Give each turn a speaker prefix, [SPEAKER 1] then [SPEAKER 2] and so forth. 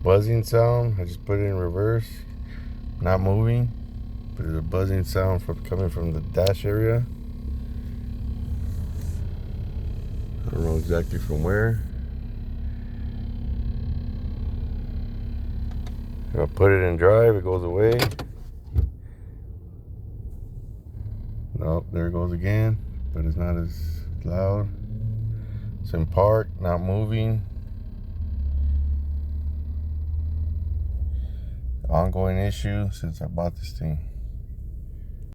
[SPEAKER 1] buzzing sound. I just put it in reverse, not moving, but there's a buzzing sound coming from the dash area. I don't know exactly from where. If I put it in drive, it goes away. Nope, there it goes again, but it's not as loud. It's in park, not moving. Ongoing issue since I bought this thing.